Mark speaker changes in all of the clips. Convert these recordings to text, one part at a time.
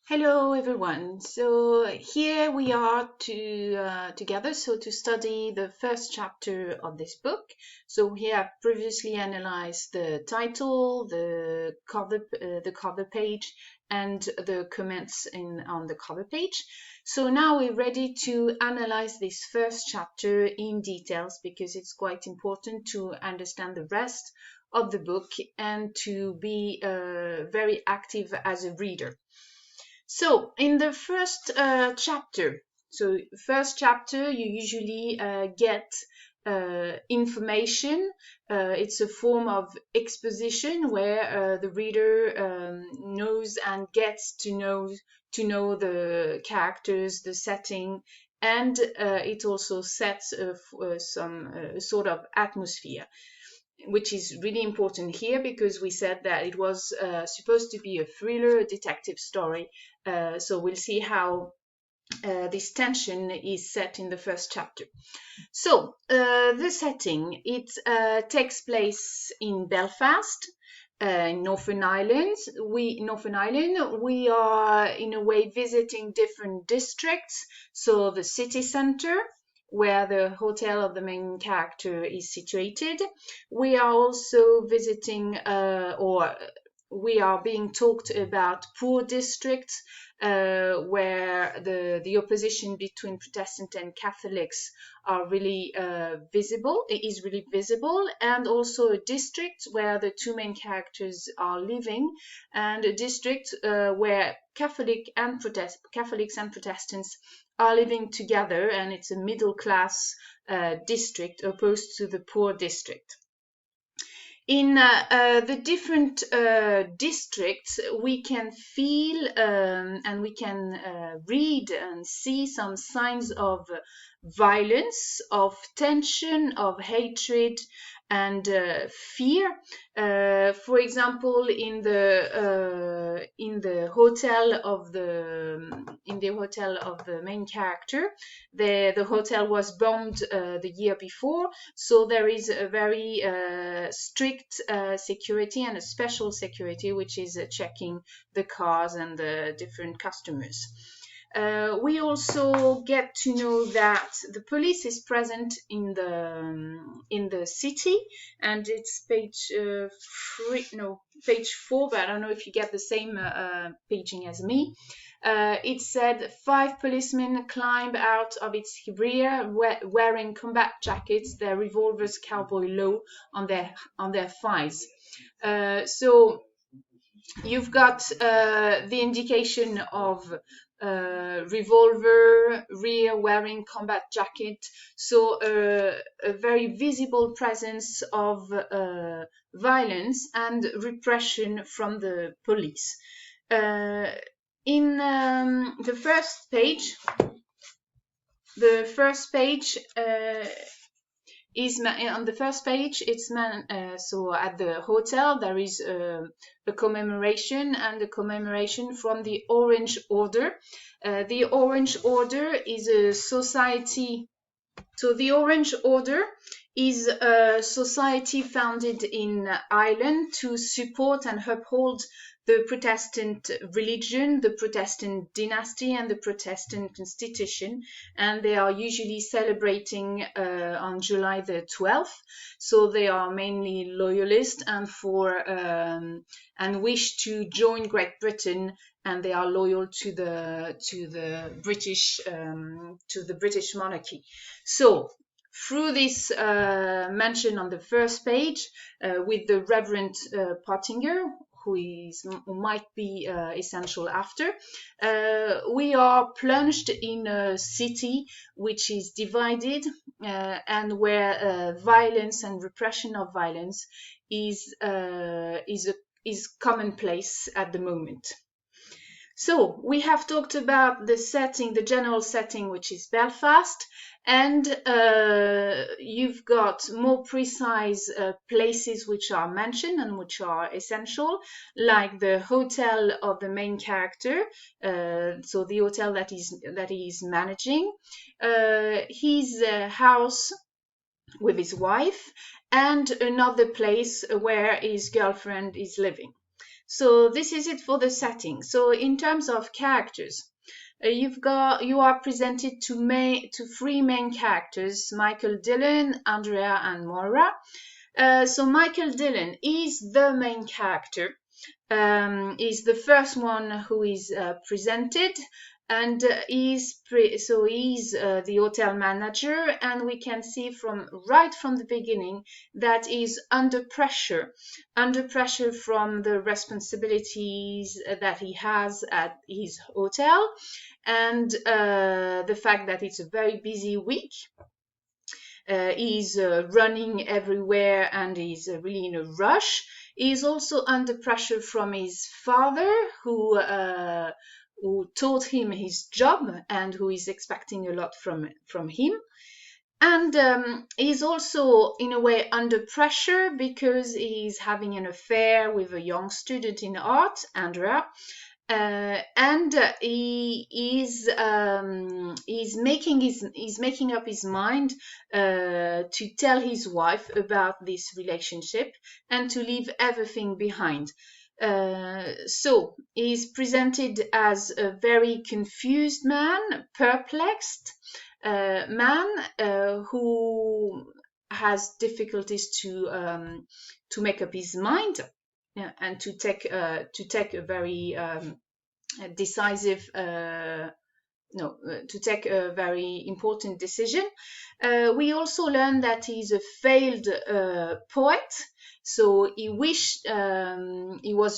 Speaker 1: Hello everyone. So here we are together to study the first chapter of this book. So we have previously analyzed the title, the cover page, and the comments on the cover page. So now we're ready to analyze this first chapter in details because it's quite important to understand the rest of the book and to be very active as a reader. So in the first chapter, you usually get information. It's a form of exposition where the reader knows and gets to know the characters, the setting, and it also sets some sort of atmosphere, which is really important here because we said that it was supposed to be a thriller, a detective story. So we'll see how this tension is set in the first chapter. So the setting, it takes place in Belfast, in Northern Ireland. We are in a way visiting different districts. So the city centre, where the hotel of the main character is situated. We are also visiting or we are being talked about poor districts where the opposition between Protestant and Catholics are really visible. It is really visible, and also a district where the two main characters are living, and a district where Catholics and Protestants are living together, and it's a middle class district opposed to the poor district. In the different districts, we can feel and we can read and see some signs of violence, of tension, of hatred, and fear. For example, in the hotel of the main character, the hotel was bombed the year before, so there is a very strict security and a special security which is checking the cars and the different customers. We also get to know that the police is present in the city, and it's page page 4, but I don't know if you get the same paging as me. It said 5 policemen climb out of its rear wearing combat jackets, their revolvers cowboy low on their thighs. So you've got the indication of revolver, rear wearing combat jacket, so a very visible presence of violence and repression from the police. In the first page is on the first page. So at the hotel there is a commemoration, and a commemoration from the Orange Order. The Orange Order is a society. So the Orange Order is a society founded in Ireland to support and uphold the Protestant religion, the Protestant dynasty, and the Protestant constitution, and they are usually celebrating on July the 12th. So they are mainly loyalist and and wish to join Great Britain, and they are loyal to the British monarchy. So through this mention on the first page with the Reverend Pottinger, who might be essential after, we are plunged in a city which is divided and where violence and repression of violence is commonplace at the moment. So we have talked about the setting, the general setting, which is Belfast, and you've got more precise places which are mentioned and which are essential, like the hotel of the main character, so the hotel that he is managing, his house with his wife, and another place where his girlfriend is living. So this is it for the setting. So in terms of characters, you are presented to three main characters: Michael Dillon, Andrea, and Moira. So Michael Dillon is the main character. Is the first one who is presented, and he's the hotel manager, and we can see right from the beginning that he's under pressure from the responsibilities that he has at his hotel, and the fact that it's a very busy week. He's running everywhere and he's really in a rush. He's also under pressure from his father, who taught him his job and who is expecting a lot from him. And he's also, in a way, under pressure because he's having an affair with a young student in art, Andrea. And he's making up his mind to tell his wife about this relationship and to leave everything behind. So he's presented as a very confused man, perplexed man who has difficulties to make up his mind. Yeah, and to take a very decisive to take a very important decision. We also learn that he's a failed poet. So he was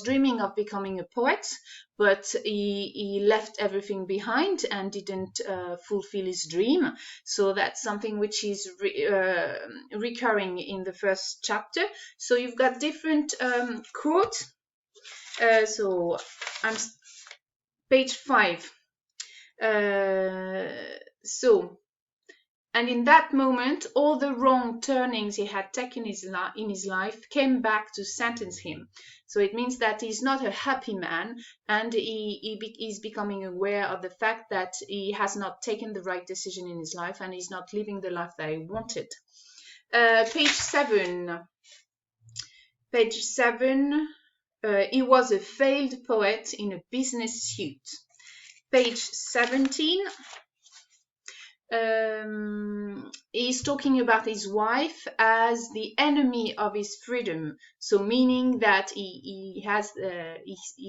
Speaker 1: dreaming of becoming a poet, but he left everything behind and didn't fulfill his dream. So that's something which is recurring in the first chapter. So you've got different quotes. So I'm page 5. And in that moment, all the wrong turnings he had taken in his life came back to sentence him. So it means that he's not a happy man, and he's becoming aware of the fact that he has not taken the right decision in his life, and he's not living the life that he wanted. Page 7. Page 7. He was a failed poet in a business suit. Page 17. He's talking about his wife as the enemy of his freedom. So meaning that he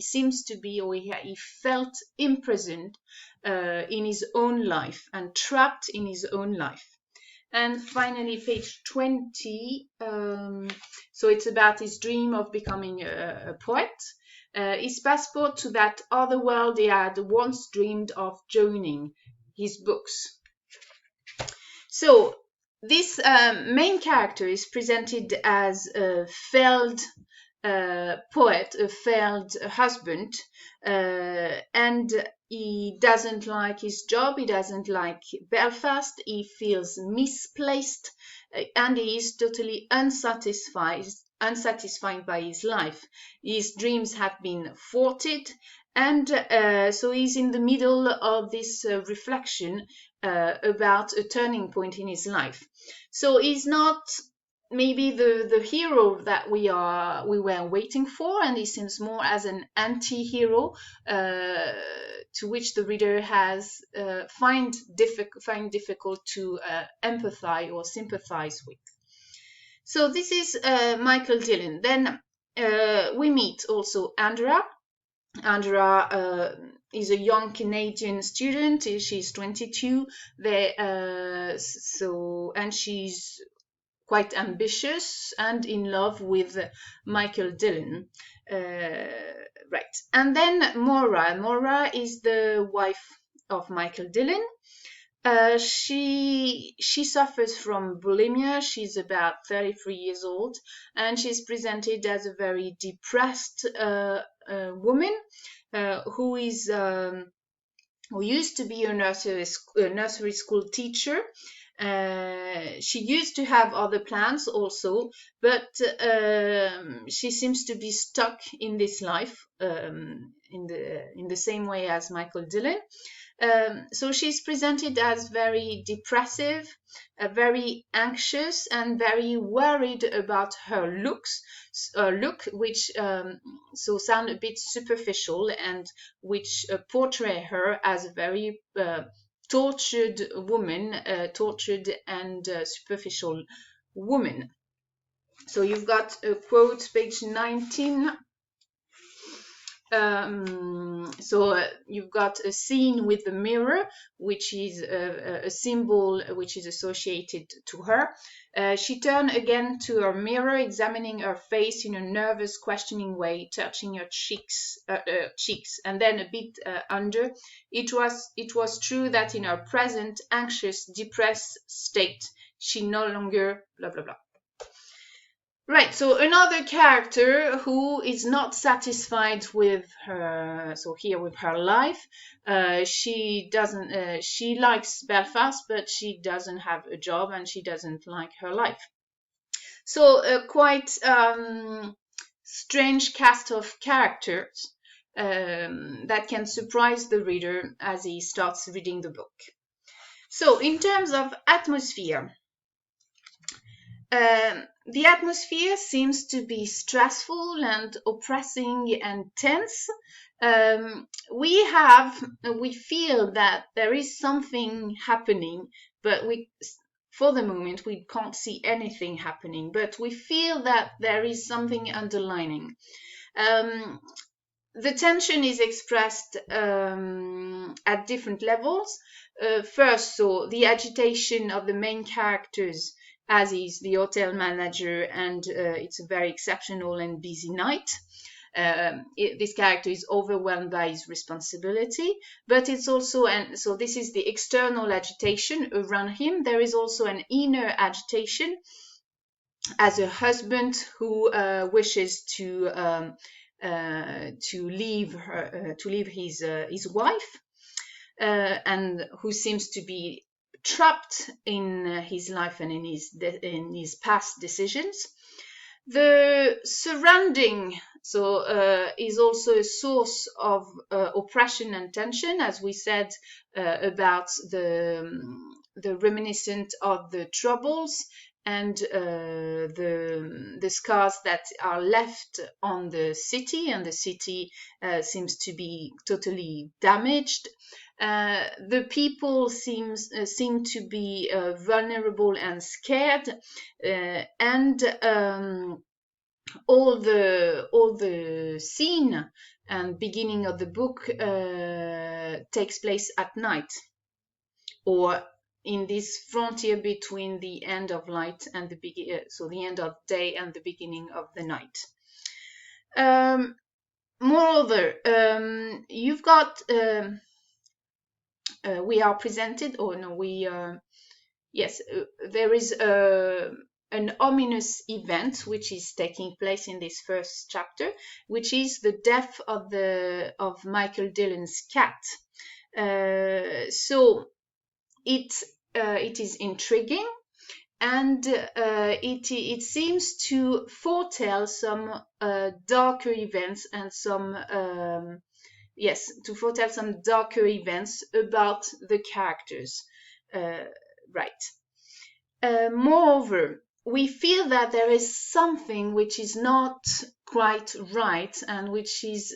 Speaker 1: seems to be, or he felt imprisoned in his own life and trapped in his own life. And finally, page 20. So it's about his dream of becoming a poet. His passport to that other world he had once dreamed of joining, his books. So this main character is presented as a failed poet, a failed husband, and he doesn't like his job, he doesn't like Belfast, he feels misplaced, and he is totally unsatisfied by his life. His dreams have been thwarted, and so he's in the middle of this reflection about a turning point in his life. So he's not maybe the hero that we were waiting for, and he seems more as an anti-hero to which the reader has find difficult to empathize or sympathize with. So this is Michael Dillon. Then we meet also Andrea. Andrea is a young Canadian student. She's 22. And she's quite ambitious and in love with Michael Dillon. Right. And then Moira. Moira is the wife of Michael Dillon. She suffers from bulimia. She's about 33 years old, and she's presented as a very depressed woman who used to be a nursery school teacher. She used to have other plans also, but she seems to be stuck in this life in the same way as Michael Dillon. So she's presented as very depressive, very anxious, and very worried about her look, which so sound a bit superficial and which portray her as a very tortured woman, tortured and superficial woman. So you've got a quote, page 19. You've got a scene with the mirror, which is a symbol which is associated to her. She turned again to her mirror, examining her face in a nervous, questioning way, touching her cheeks, and then a bit under. It was true that in her present anxious, depressed state, she no longer blah blah blah. Right, so another character who is not satisfied with her, so here with her life, she doesn't, she likes Belfast, but she doesn't have a job and she doesn't like her life. So quite strange cast of characters that can surprise the reader as he starts reading the book. So in terms of atmosphere, the atmosphere seems to be stressful and oppressing and tense. We feel that there is something happening, but for the moment, we can't see anything happening, but we feel that there is something underlining. The tension is expressed at different levels. First, so the agitation of the main characters, as is the hotel manager, and it's a very exceptional and busy night. This character is overwhelmed by his responsibility, but it's also, and so this is the external agitation around him. There is also an inner agitation as a husband who wishes to leave his wife, and who seems to be trapped in his life and in his past decisions. The surrounding is also a source of oppression and tension, as we said about the reminiscent of the Troubles and the scars that are left on the city, and the city seems to be totally damaged. The people seem to be vulnerable and scared, and all the scene and beginning of the book takes place at night, or in this frontier between the end of light and the end of day and the beginning of the night. Moreover, you've got we are presented, or no, yes, there is an ominous event which is taking place in this first chapter, which is the death of Michael Dillon's cat. So it is intriguing, and it seems to foretell some darker events and some darker events about the characters. Right. Moreover, we feel that there is something which is not quite right, and which is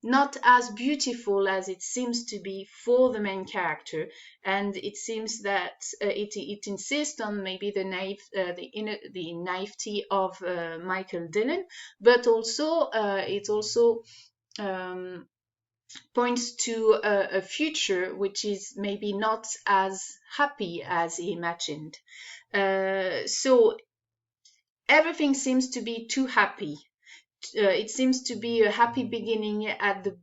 Speaker 1: not as beautiful as it seems to be for the main character, and it seems that it insists on maybe the naivety of Michael Dillon, but also it also points to a future which is maybe not as happy as he imagined. So everything seems to be too happy. It seems to be a happy beginning at the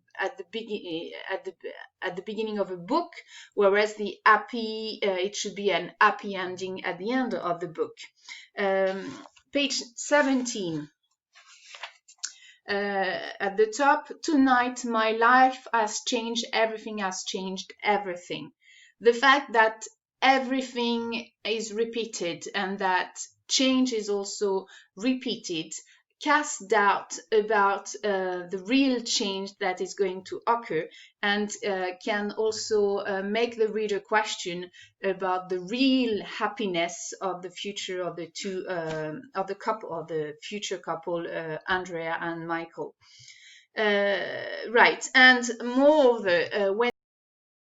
Speaker 1: beginning of a book, whereas it should be an happy ending at the end of the book. Page 17. At the top, tonight my life has changed, everything has changed, everything. The fact that everything is repeated and that change is also repeated cast doubt about the real change that is going to occur, and can also make the reader question about the real happiness of the future of the two of the couple, of the future couple, Andrea and Michael. Right, and moreover, when